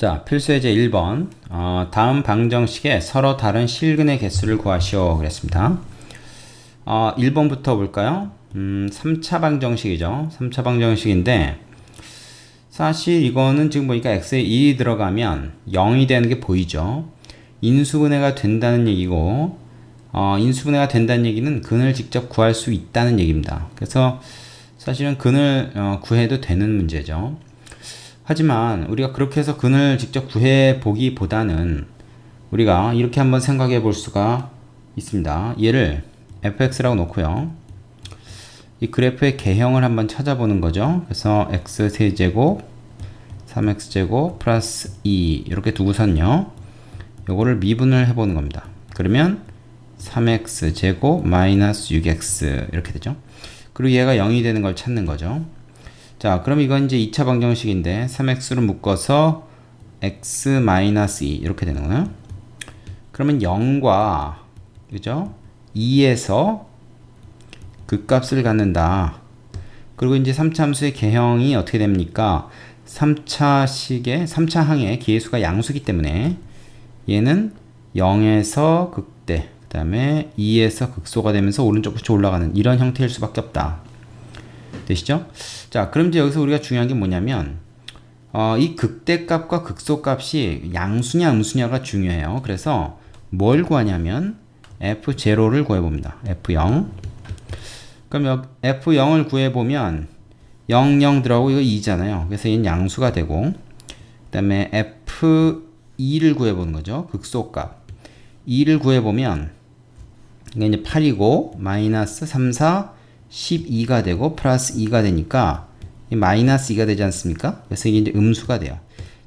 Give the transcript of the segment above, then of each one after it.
자, 필수 예제 1번. 다음 방정식에 서로 다른 실근의 개수를 구하시오. 그랬습니다. 1번부터 볼까요? 3차 방정식이죠. 3차 방정식인데, 사실 이거는 지금 보니까 x에 1이 들어가면 0이 되는 게 보이죠. 인수분해가 된다는 얘기고, 인수분해가 된다는 얘기는 근을 직접 구할 수 있다는 얘기입니다. 그래서 사실은 근을 구해도 되는 문제죠. 하지만 우리가 그렇게 해서 근을 직접 구해 보기보다는 우리가 이렇게 한번 생각해 볼 수가 있습니다. 얘를 fx라고 놓고요. 이 그래프의 개형을 한번 찾아보는 거죠. 그래서 x세제곱 3x제곱 플러스 2 이렇게 두고선요. 요거를 미분을 해보는 겁니다. 그러면 3x제곱 마이너스 6x 이렇게 되죠. 그리고 얘가 0이 되는 걸 찾는 거죠. 자, 그럼 이건 이제 2차 방정식인데 3x로 묶어서 x-2 이렇게 되는 거예요. 그러면 0과 그죠? 2에서 극값을 갖는다. 그리고 이제 3차 함수의 개형이 어떻게 됩니까? 3차 항의 기회수가 양수기 때문에 얘는 0에서 극대, 그 다음에 2에서 극소가 되면서 오른쪽 끝이 올라가는 이런 형태일 수밖에 없다. 되시죠? 자, 그럼 이제 여기서 우리가 중요한 게 뭐냐면 이 극대값과 극소값이 양수냐 음수냐가 중요해요. 그래서 뭘 구하냐면 f0를 구해봅니다. f0. 그럼 f0을 구해보면 0, 0 들어가고 이거 2잖아요. 그래서 얘는 양수가 되고, 그 다음에 f2를 구해보는 거죠. 극소값 2를 구해보면 이게 이제 8이고 마이너스 3, 4 12가 되고 플러스 2가 되니까 마이너스 2가 되지 않습니까? 그래서 이게 이제 음수가 돼요.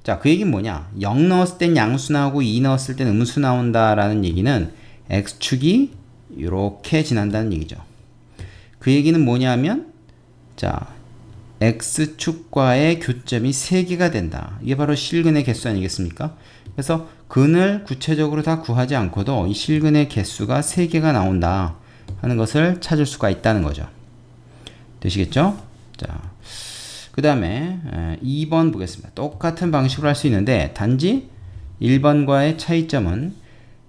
자, 그 얘기는 뭐냐? 0 넣었을 땐 양수 나오고 2 넣었을 땐 음수 나온다라는 얘기는 x축이 이렇게 지난다는 얘기죠. 그 얘기는 뭐냐면, 자, x축과의 교점이 3개가 된다. 이게 바로 실근의 개수 아니겠습니까? 그래서 근을 구체적으로 다 구하지 않고도 이 실근의 개수가 3개가 나온다 하는 것을 찾을 수가 있다는 거죠. 되시겠죠? 자, 그 다음에 2번 보겠습니다. 똑같은 방식으로 할 수 있는데 단지 1번과의 차이점은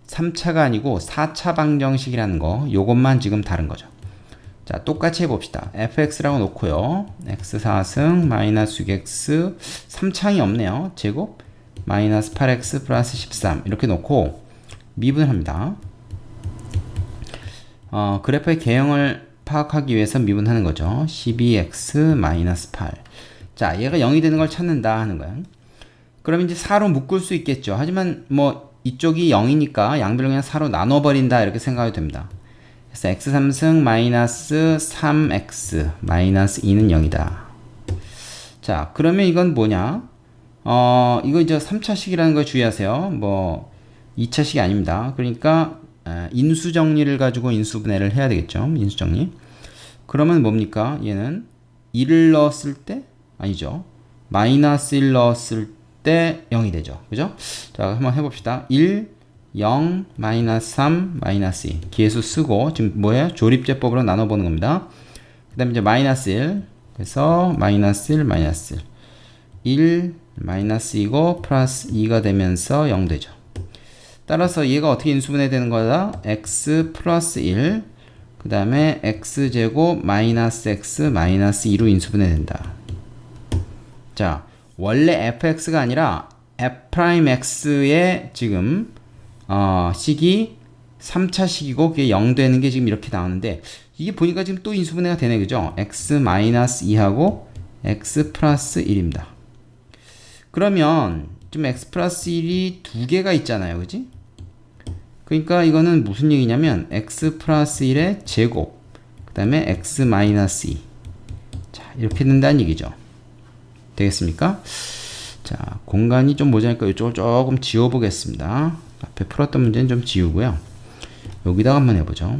3차가 아니고 4차 방정식이라는 거, 요것만 지금 다른 거죠. 자, 똑같이 해봅시다. fx라고 놓고요. x 4승 마이너스 6x 3창이 없네요. 제곱 마이너스 8x 플러스 13 이렇게 놓고 미분을 합니다. 그래프의 개형을 파악하기 위해서 미분하는 거죠. 12x-8. 자, 얘가 0이 되는 걸 찾는다 하는 거야. 그럼 이제 4로 묶을 수 있겠죠. 하지만 뭐 이쪽이 0이니까 양변을 그냥 4로 나눠버린다 이렇게 생각해도 됩니다. 그래서 x3승 마이너스 3x 마이너스 2는 0이다. 자, 그러면 이건 뭐냐? 이거 이제 3차식이라는 걸 주의하세요. 뭐 2차식이 아닙니다. 그러니까 인수정리를 가지고 인수분해를 해야 되겠죠. 인수정리. 그러면 뭡니까? 얘는 1을 넣었을 때 아니죠. 마이너스 1 넣었을 때 0이 되죠. 그죠? 자, 한번 해봅시다. 1, 0, 마이너스 3, 마이너스 2. 기회수 쓰고 지금 뭐예요? 조립제법으로 나눠보는 겁니다. 그 다음에 이제 마이너스 1. 그래서 마이너스 1, 마이너스 1. 1, 마이너스 2고 플러스 2가 되면서 0 되죠. 따라서 얘가 어떻게 인수분해 되는 거다? x 플러스 1, 그 다음에 x제곱 마이너스 x 마이너스 2로 인수분해 된다. 자, 원래 fx가 아니라 f'x의 지금 식이 3차 식이고 그게 0 되는 게 지금 이렇게 나오는데, 이게 보니까 지금 또 인수분해가 되네. 그죠? x 마이너스 2하고 x 플러스 1입니다. 그러면 지금 x 플러스 1이 두 개가 있잖아요. 그지? 그러니까 이거는 무슨 얘기냐면 x 플러스 1의 제곱, 그 다음에 x 마이너스 2. 자, 이렇게 된다는 얘기죠. 되겠습니까? 자, 공간이 좀 모자니까 이쪽을 조금 지워보겠습니다. 앞에 풀었던 문제는 좀 지우고요. 여기다가 한번 해보죠.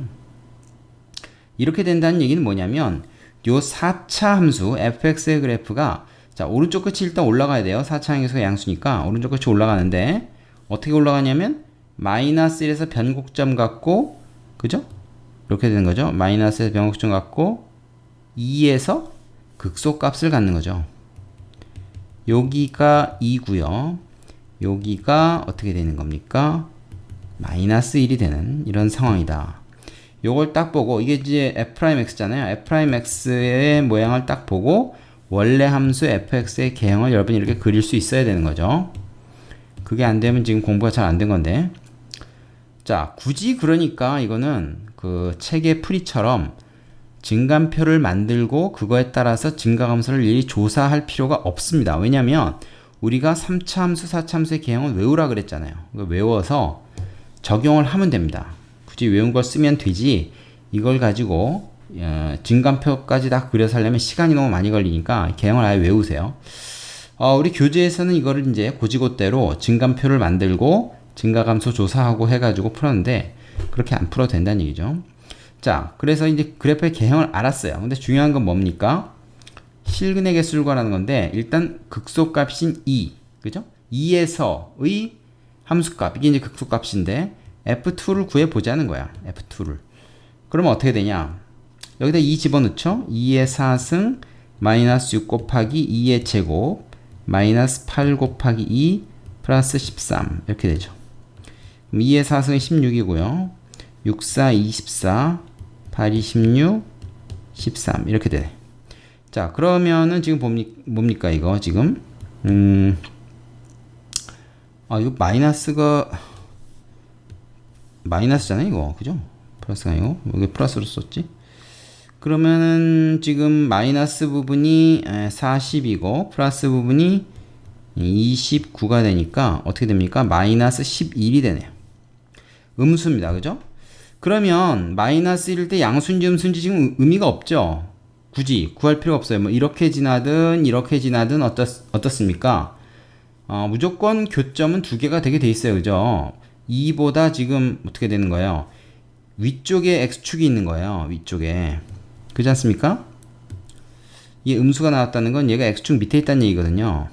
이렇게 된다는 얘기는 뭐냐면 요 4차 함수 fx의 그래프가, 자, 오른쪽 끝이 일단 올라가야 돼요. 4차 항에서 양수니까 오른쪽 끝이 올라가는데 어떻게 올라가냐면 마이너스 1에서 변곡점 갖고, 그죠? 이렇게 되는 거죠. 마이너스에서 변곡점 갖고 2에서 극소값을 갖는 거죠. 여기가 2고요. 여기가 어떻게 되는 겁니까? 마이너스 1이 되는 이런 상황이다. 요걸 딱 보고 이게 이제 f'x잖아요. f'x의 모양을 딱 보고 원래 함수 fx의 개형을 여러분이 이렇게 그릴 수 있어야 되는 거죠. 그게 안 되면 지금 공부가 잘 안 된 건데. 자, 굳이 그러니까 이거는 그 책의 풀이처럼 증감표를 만들고 그거에 따라서 증가함수를 일일이 조사할 필요가 없습니다. 왜냐면 우리가 3차 함수, 4차 함수의 개형을 외우라 그랬잖아요. 외워서 적용을 하면 됩니다. 굳이 외운 걸 쓰면 되지 이걸 가지고 증감표까지 다 그려서 하려면 시간이 너무 많이 걸리니까 개형을 아예 외우세요. 우리 교재에서는 이거를 이제 고지고대로 증감표를 만들고 증가감수 조사하고 해가지고 풀었는데 그렇게 안 풀어도 된다는 얘기죠. 자, 그래서 이제 그래프의 개형을 알았어요. 근데 중요한 건 뭡니까? 실근의 개수를 구하는 건데 일단 극소값인 2, 그죠? 2에서의 함수값, 이게 이제 극소값인데 f2를 구해보자는 거야. f2를. 그러면 어떻게 되냐? 여기다 2 집어넣죠? 2의 4승 마이너스 6 곱하기 2의 제곱 마이너스 8 곱하기 2 플러스 13 이렇게 되죠. 그럼 2의 4승은 16이고요. 6, 4, 24 8, 26 13 이렇게 되네. 자, 그러면은 지금 뭡니까 이거 지금 이거 마이너스잖아요 이거, 그죠? 플러스가 아니고 여기 플러스로 썼지. 그러면은 지금 마이너스 부분이 40이고 플러스 부분이 29가 되니까 어떻게 됩니까? 마이너스 11이 되네요. 음수입니다, 그죠? 그러면 마이너스 1일 때 양수인지 음수인지 지금 의미가 없죠. 굳이 구할 필요가 없어요. 뭐 이렇게 지나든 어떻습니까? 무조건 교점은 두 개가 되게 돼 있어요, 그죠? 2보다 지금 어떻게 되는 거예요? 위쪽에 x축이 있는 거예요, 위쪽에. 그렇지 않습니까? 이 음수가 나왔다는 건 얘가 x축 밑에 있다는 얘기거든요.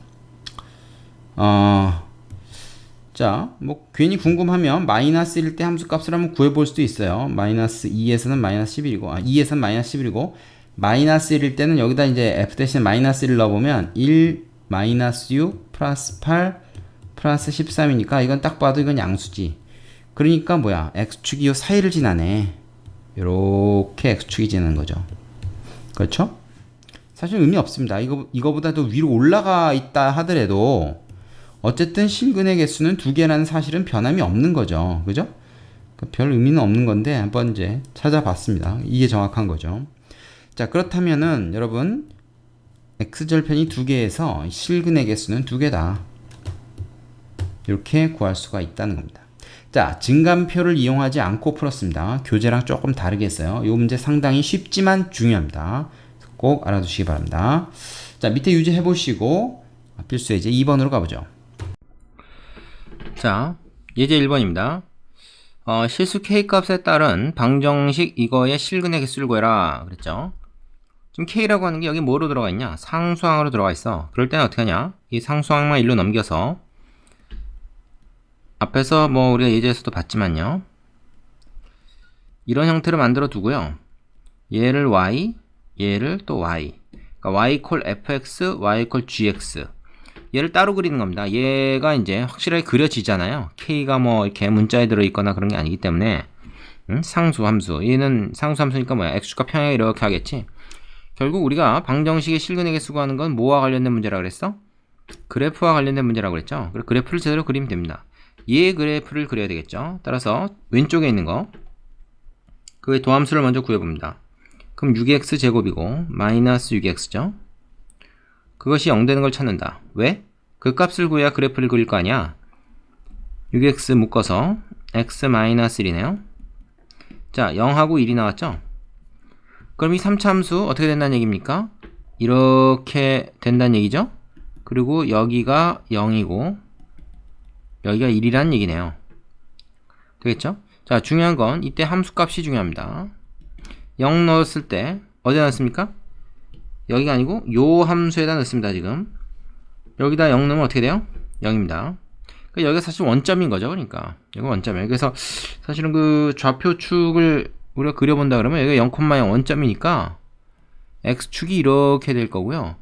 자, 뭐 괜히 궁금하면 마이너스 1일 때 함수값을 한번 구해볼 수도 있어요. 마이너스 2에서는 마이너스 11이고 2에서는 마이너스 11이고 마이너스 1일 때는 여기다 이제 f 대신에 마이너스 1을 넣어보면 1 마이너스 6 플러스 8 플러스 13이니까 이건 딱 봐도 이건 양수지. 그러니까 뭐야, x축이 요 사이를 지나네. 요렇게 x축이 지나는 거죠. 그렇죠? 사실 의미 없습니다. 이거보다 더 위로 올라가 있다 하더라도 어쨌든 실근의 개수는 두 개라는 사실은 변함이 없는 거죠. 그죠? 별 의미는 없는 건데 한번 이제 찾아봤습니다. 이게 정확한 거죠. 자, 그렇다면은 여러분 x절편이 두 개에서 실근의 개수는 두 개다. 이렇게 구할 수가 있다는 겁니다. 자, 증감표를 이용하지 않고 풀었습니다. 교재랑 조금 다르게 했어요. 이 문제 상당히 쉽지만 중요합니다. 꼭 알아두시기 바랍니다. 자, 밑에 유지해 보시고 필수 예제 2번으로 가보죠. 자, 예제 1번입니다. 실수 k값에 따른 방정식 이거의 실근의 개수를 구해라 그랬죠. 지금 k라고 하는 게 여기 뭐로 들어가 있냐? 상수항으로 들어가 있어. 그럴 때는 어떻게 하냐? 이 상수항만 일로 넘겨서 앞에서 뭐 우리가 예제에서도 봤지만요, 이런 형태로 만들어 두고요. 얘를 y, 얘를 또 y. 그러니까 y 콜 fx, y 콜 gx. 얘를 따로 그리는 겁니다. 얘가 이제 확실하게 그려지잖아요. k가 뭐 이렇게 문자에 들어있거나 그런 게 아니기 때문에. 상수 함수. 얘는 상수 함수니까 뭐야? x축과 평행을 이렇게 하겠지. 결국 우리가 방정식의 실근의 개수 구하는 건 뭐와 관련된 문제라 그랬어? 그래프와 관련된 문제라고 그랬죠. 그래서 그래프를 제대로 그리면 됩니다. 얘 그래프를 그려야 되겠죠. 따라서 왼쪽에 있는 거, 그 도함수를 먼저 구해봅니다. 그럼 6x 제곱이고 마이너스 6x죠. 그것이 0 되는 걸 찾는다. 왜? 그 값을 구해야 그래프를 그릴 거 아니야. 6x 묶어서 x 마이너스 1이네요. 자, 0하고 1이 나왔죠. 그럼 이 3차 함수 어떻게 된다는 얘기입니까? 이렇게 된다는 얘기죠. 그리고 여기가 0이고 여기가 1이라는 얘기네요. 되겠죠? 자, 중요한 건 이때 함수값이 중요합니다. 0 넣었을 때 어디다 넣습니까? 여기가 아니고 요 함수에다 넣습니다. 지금 여기다 0 넣으면 어떻게 돼요? 0입니다. 그러니까 여기가 사실 원점인 거죠. 그러니까 여기 원점이에요. 그래서 사실은 그 좌표축을 우리가 그려본다 그러면 여기가 0,0 원점이니까 x축이 이렇게 될 거고요,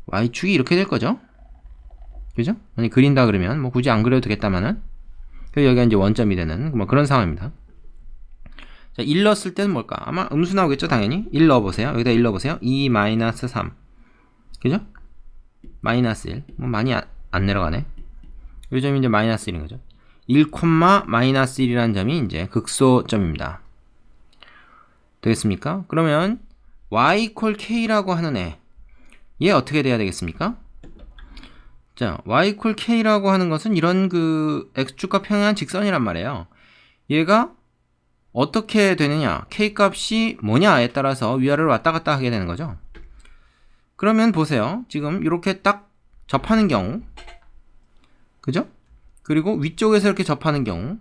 y축이 이렇게 될 거죠. 그죠? 아니 그린다 그러면 뭐 굳이 안 그려도 되겠다마는 여기가 이제 원점이 되는 뭐 그런 상황입니다. 자, 1 넣었을 때는 뭘까? 아마 음수 나오겠죠, 당연히. 1 넣어보세요. 여기다 1 넣어보세요. 2-3. 그죠? 마이너스 1. 뭐 많이 안 내려가네. 요 점이 이제 마이너스 1인 거죠. 1, 마이너스 1이라는 점이 이제 극소점입니다. 되겠습니까? 그러면 y equal k라고 하는 얘 어떻게 돼야 되겠습니까? 자, y equal k라고 하는 것은 이런 그 x축과 평행한 직선이란 말이에요. 얘가 어떻게 되느냐, k 값이 뭐냐에 따라서 위아래로 왔다 갔다 하게 되는 거죠. 그러면 보세요. 지금 이렇게 딱 접하는 경우, 그죠? 그리고 위쪽에서 이렇게 접하는 경우,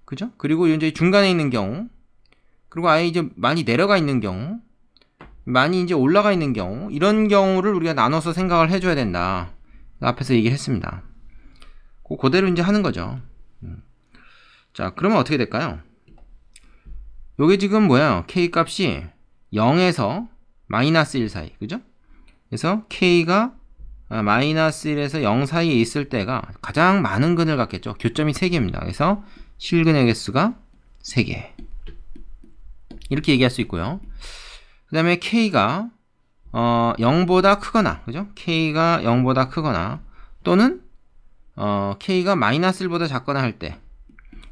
그죠? 그리고 이제 중간에 있는 경우, 그리고 아예 이제 많이 내려가 있는 경우, 많이 이제 올라가 있는 경우, 이런 경우를 우리가 나눠서 생각을 해줘야 된다. 앞에서 얘기를 했습니다. 그대로 이제 하는 거죠. 자, 그러면 어떻게 될까요? 요게 지금 뭐야? k 값이 0에서 마이너스 1 사이, 그죠? 그래서 k가 마이너스 1에서 0 사이에 있을 때가 가장 많은 근을 갖겠죠. 교점이 3개입니다. 그래서 실근의 개수가 3개. 이렇게 얘기할 수 있고요. 그 다음에 k가 0보다 크거나, 그죠? k가 0보다 크거나 또는 k가 마이너스 1보다 작거나 할 때,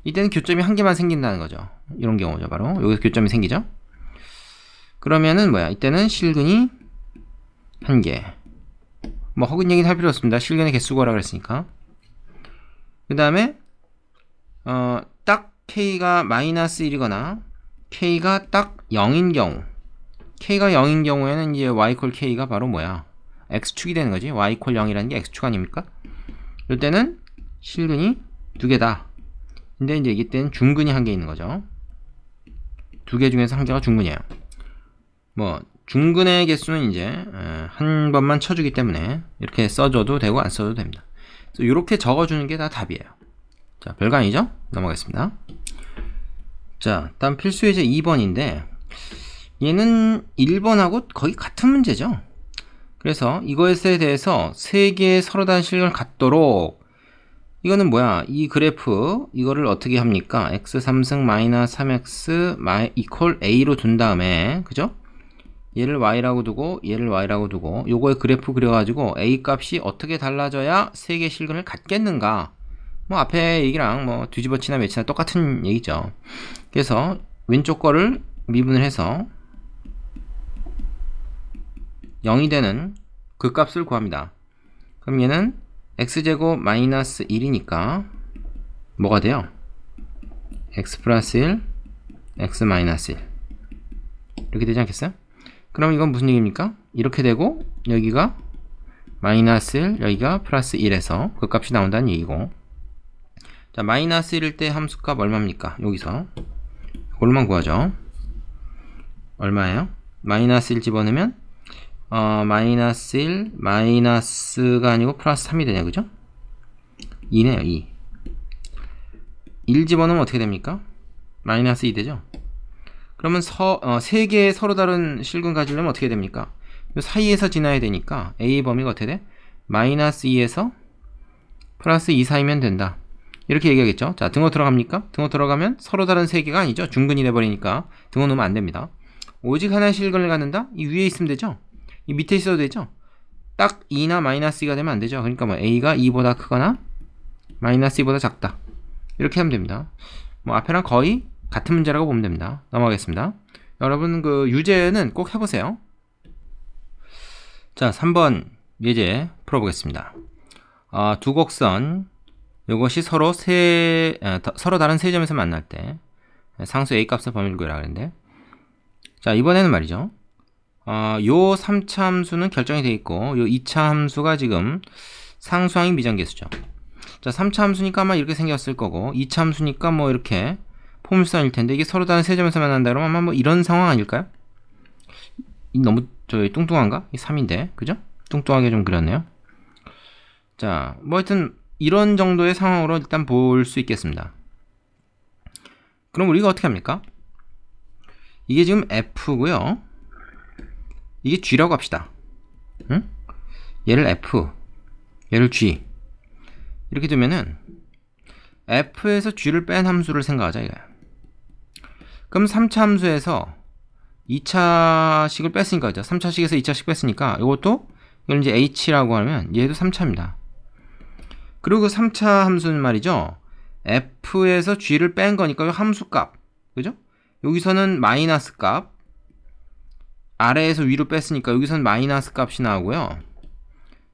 이때는 교점이 한 개만 생긴다는 거죠. 이런 경우죠. 바로 여기서 교점이 생기죠. 그러면은 뭐야? 이때는 실근이 1개. 뭐 허근 얘기는 할 필요 없습니다. 실근의 개수거라 그랬으니까. 그 다음에 딱 k가 마이너스 1이거나 k가 딱 0인 경우, k가 0인 경우에는 이제 y equal k가 바로 뭐야? x축이 되는 거지. y equal 0이라는 게 x축 아닙니까? 이때는 실근이 2개다. 근데 이제 이때는 중근이 1개 있는 거죠. 2개 중에서 1개가 중근이에요. 뭐 중근의 개수는 이제 한 번만 쳐주기 때문에 이렇게 써줘도 되고 안 써도 됩니다. 그래서 이렇게 적어주는 게 다 답이에요. 자, 별거 아니죠? 넘어가겠습니다. 자, 다음 필수 예제 2번인데 얘는 1번하고 거의 같은 문제죠. 그래서 이것에 대해서 3개의 서로 다른 실근을 갖도록, 이거는 뭐야? 이 그래프 이거를 어떻게 합니까? x 3승 마이너스 3x 이퀄 a로 둔 다음에, 그죠? 얘를 y라고 두고 얘를 y라고 두고 요거의 그래프 그려가지고 a 값이 어떻게 달라져야 3개의 실근을 갖겠는가? 뭐 앞에 얘기랑 뭐 뒤집어치나 매치나 똑같은 얘기죠. 그래서 왼쪽 거를 미분을 해서 0이 되는 그 값을 구합니다. 그럼 얘는 x제곱 마이너스 1이니까 뭐가 돼요? x 플러스 1, x 마이너스 1 이렇게 되지 않겠어요? 그럼 이건 무슨 얘기입니까? 이렇게 되고 여기가 마이너스 1, 여기가 플러스 1에서 그 값이 나온다는 얘기고, 자, 마이너스 1일 때 함수값 얼마입니까? 여기서 그걸로만 구하죠. 얼마예요? 마이너스 1 집어넣으면 마이너스 1, 마이너스가 아니고 플러스 3이 되냐, 그죠? 2네요, 2. 1 집어넣으면 어떻게 됩니까? 마이너스 2 되죠? 그러면 3개의 서로 다른 실근 가지려면 어떻게 됩니까? 이 사이에서 지나야 되니까 a 범위가 어떻게 돼? 마이너스 2에서 플러스 2 사이면 된다. 이렇게 얘기하겠죠? 자, 등호 들어갑니까? 등호 들어가면 서로 다른 3개가 아니죠? 중근이 돼버리니까 등호 넣으면 안 됩니다. 오직 하나의 실근을 갖는다? 이 위에 있으면 되죠? 이 밑에 있어도 되죠? 딱 2나 마이너스 2가 되면 안 되죠? 그러니까 뭐 a가 2보다 크거나 마이너스 2보다 작다. 이렇게 하면 됩니다. 뭐 앞에랑 거의 같은 문제라고 보면 됩니다. 넘어가겠습니다. 여러분 그 유제는 꼭 해보세요. 자, 3번 예제 풀어보겠습니다. 두 곡선, 이것이 서로 다른 세 점에서 만날 때 상수 a 값의 범위를 구해라 그랬는데, 자, 이번에는 말이죠. 요 3차 함수는 결정이 되어 있고 요 2차 함수가 지금 상수항인 미정계수죠. 자, 3차 함수니까 아마 이렇게 생겼을 거고 2차 함수니까 뭐 이렇게 포물선일 텐데, 이게 서로 다른 세 점에서 만난다 그러면 아마 뭐 이런 상황 아닐까요? 너무 뚱뚱한가? 이 3인데, 그죠? 뚱뚱하게 좀 그렸네요. 자, 뭐 하여튼 이런 정도의 상황으로 일단 볼 수 있겠습니다. 그럼 우리가 어떻게 합니까? 이게 지금 F고요. 이게 G라고 합시다. 응? 얘를 F, 얘를 g 이렇게 두면은 f에서 g를 뺀 함수를 생각하자 이거야. 그럼 3차 함수에서 2차식을 뺐으니까 그죠? 3차식에서 2차식 뺐으니까 이것도 이걸 이제 h라고 하면 얘도 3차입니다. 그리고 그 3차 함수는 말이죠. f에서 g를 뺀 거니까 이 함수값 그죠? 여기서는 마이너스 값 아래에서 위로 뺐으니까 여기서는 마이너스 값이 나오고요.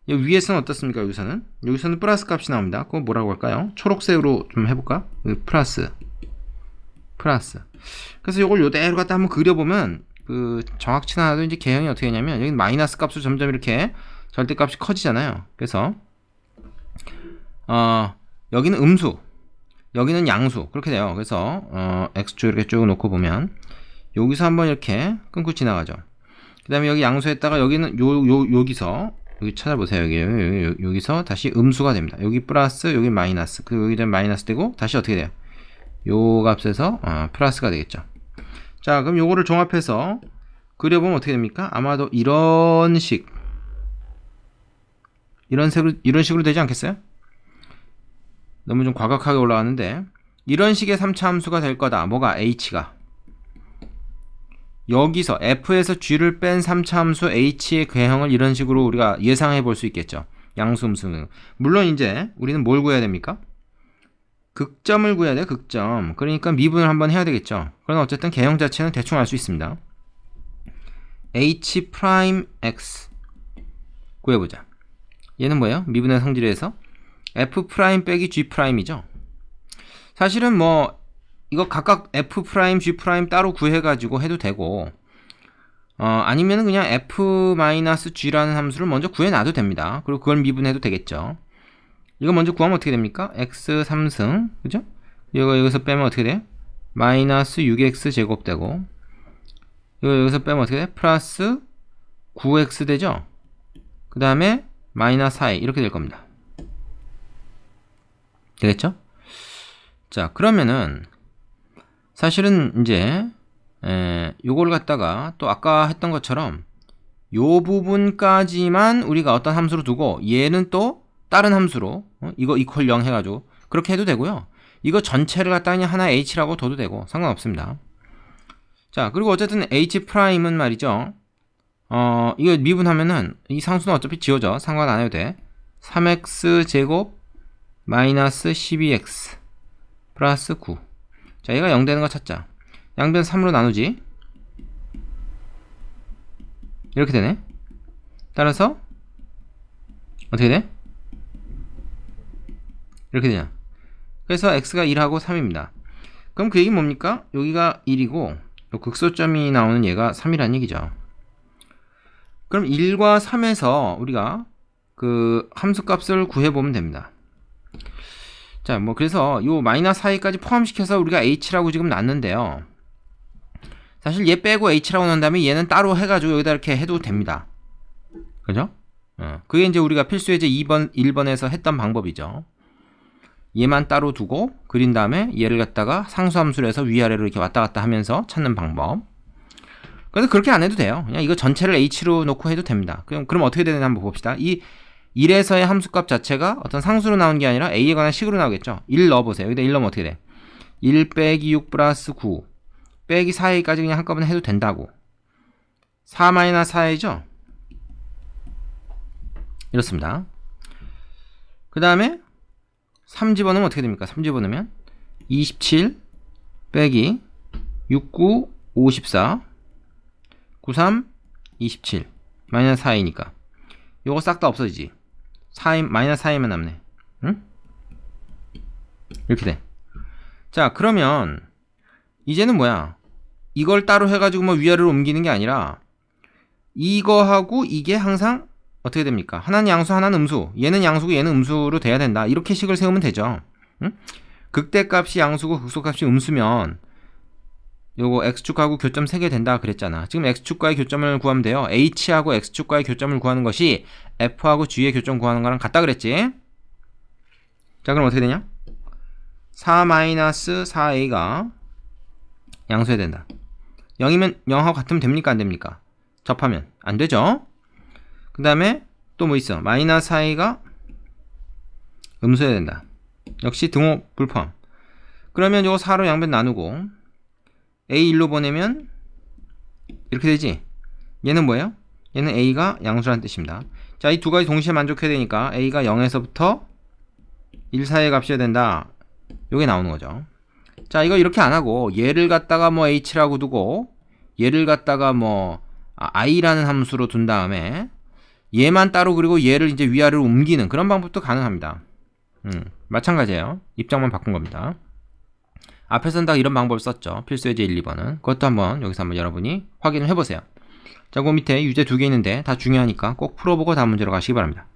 위에서는 어떻습니까? 여기서는 플러스 값이 나옵니다. 그거 뭐라고 할까요? 초록색으로 좀 해볼까? 플러스. 그래서 이걸 요대로 갖다 한번 그려보면 그 정확치 않아도 이제 개형이 어떻게 되냐면 여기 마이너스 값으로 점점 이렇게 절대값이 커지잖아요. 그래서 여기는 음수, 여기는 양수 그렇게 돼요. 그래서 x축 이렇게 쭉 놓고 보면 여기서 한번 이렇게 끊고 지나가죠. 그 다음에 여기 양수에다가 여기는 여기서 여기 찾아보세요. 여기서 다시 음수가 됩니다. 여기 플러스, 여기 마이너스. 그리고 여기 마이너스 되고 다시 어떻게 돼요? 요 값에서 플러스가 되겠죠. 자, 그럼 요거를 종합해서 그려보면 어떻게 됩니까? 아마도 이런 식으로 되지 않겠어요? 너무 좀 과격하게 올라왔는데 이런 식의 3차 함수가 될 거다. 뭐가? h가. 여기서 f에서 g를 뺀 3차 함수 h의 궤형을 이런 식으로 우리가 예상해 볼 수 있겠죠. 양수, 음수. 물론 이제 우리는 뭘 구해야 됩니까? 극점을 구해야 돼요. 극점. 그러니까 미분을 한번 해야 되겠죠. 그러나 어쨌든 개형 자체는 대충 알 수 있습니다. h 프라임 x 구해보자. 얘는 뭐예요? 미분의 성질에서 f 프라임 빼기 g 프라임이죠. 사실은 뭐 이거 각각 f 프라임, g 프라임 따로 구해가지고 해도 되고 아니면은 그냥 f 마이너스 g라는 함수를 먼저 구해놔도 됩니다. 그리고 그걸 미분해도 되겠죠. 이거 먼저 구하면 어떻게 됩니까? x 3승 그죠? 이거 여기서 빼면 어떻게 돼요? 마이너스 6x 제곱 되고 이거 여기서 빼면 어떻게 돼? 플러스 9x 되죠? 그 다음에 마이너스 4 이렇게 될 겁니다. 되겠죠? 자, 그러면은 사실은 이제 요걸 갖다가 또 아까 했던 것처럼 요 부분까지만 우리가 어떤 함수로 두고 얘는 또 다른 함수로 이거 이퀄 0 해가지고 그렇게 해도 되고요. 이거 전체를 갖다가 그냥 하나 h라고 둬도 되고 상관없습니다. 자, 그리고 어쨌든 h 프라임은 말이죠. 이거 미분하면은 이 상수는 어차피 지워져. 상관 안 해도 돼. 3x 제곱 마이너스 12x 플러스 9. 자, 얘가 0 되는 거 찾자. 양변 3으로 나누지. 이렇게 되네. 따라서 어떻게 돼? 이렇게 되냐. 그래서 x가 1하고 3입니다. 그럼 그 얘기는 뭡니까? 여기가 1이고 요 극소점이 나오는 얘가 3이라는 얘기죠. 그럼 1과 3에서 우리가 그 함수값을 구해보면 됩니다. 자, 뭐 그래서 요 마이너스 4까지 포함시켜서 우리가 h라고 지금 놨는데요. 사실 얘 빼고 h라고 넣은 다음에 얘는 따로 해가지고 여기다 이렇게 해도 됩니다. 그죠? 그게 이제 우리가 필수예제 2번, 1번에서 했던 방법이죠. 얘만 따로 두고 그린 다음에 얘를 갖다가 상수함수로 해서 위아래로 이렇게 왔다 갔다 하면서 찾는 방법. 근데 그렇게 안 해도 돼요. 그냥 이거 전체를 h로 놓고 해도 됩니다. 그럼 어떻게 되는지 한번 봅시다. 이 1에서의 함수값 자체가 어떤 상수로 나오는 게 아니라 a에 관한 식으로 나오겠죠. 1 넣어보세요. 여기다 1 넣으면 어떻게 돼? 1 빼기 6 플러스 9 빼기 4a까지 그냥 한꺼번에 해도 된다고. 4 마이너스 4a죠? 이렇습니다. 그 다음에 3 집어넣으면 어떻게 됩니까? 3 집어넣으면 27 빼기 69 54 93 27 마이너스 4a니까 요거 싹 다 없어지지. 4 마이너스 4a만 남네. 응? 이렇게 돼. 자, 그러면 이제는 뭐야? 이걸 따로 해가지고 뭐 위아래로 옮기는 게 아니라 이거하고 이게 항상 어떻게 됩니까? 하나는 양수, 하나는 음수. 얘는 양수고 얘는 음수로 돼야 된다. 이렇게 식을 세우면 되죠. 응? 극대값이 양수고 극소값이 음수면 요거 x축하고 교점 3개 된다 그랬잖아. 지금 x축과의 교점을 구하면 돼요. h하고 x축과의 교점을 구하는 것이 f하고 g의 교점 구하는 거랑 같다 그랬지? 자, 그럼 어떻게 되냐? 4-4a가 양수해야 된다. 0이면 0하고 같으면 됩니까? 안 됩니까? 접하면 안 되죠? 그 다음에 또 뭐 있어? 마이너스 4a가 음수해야 된다. 역시 등호 불포함. 그러면 요거 4로 양변 나누고 a 1로 보내면 이렇게 되지. 얘는 뭐예요? 얘는 a가 양수라는 뜻입니다. 자, 이 두 가지 동시에 만족해야 되니까 a가 0에서부터 1 사이의 값이어야 된다. 요게 나오는 거죠. 자, 이거 이렇게 안 하고 얘를 갖다가 뭐 h라고 두고 얘를 갖다가 뭐 i라는 함수로 둔 다음에 얘만 따로 그리고 얘를 이제 위아래로 옮기는 그런 방법도 가능합니다. 마찬가지예요. 입장만 바꾼 겁니다. 앞에서는 다 이런 방법을 썼죠. 필수 예제 1, 2번은. 그것도 한번 여기서 한번 여러분이 확인을 해보세요. 자, 그 밑에 유제 2개 있는데 다 중요하니까 꼭 풀어보고 다음 문제로 가시기 바랍니다.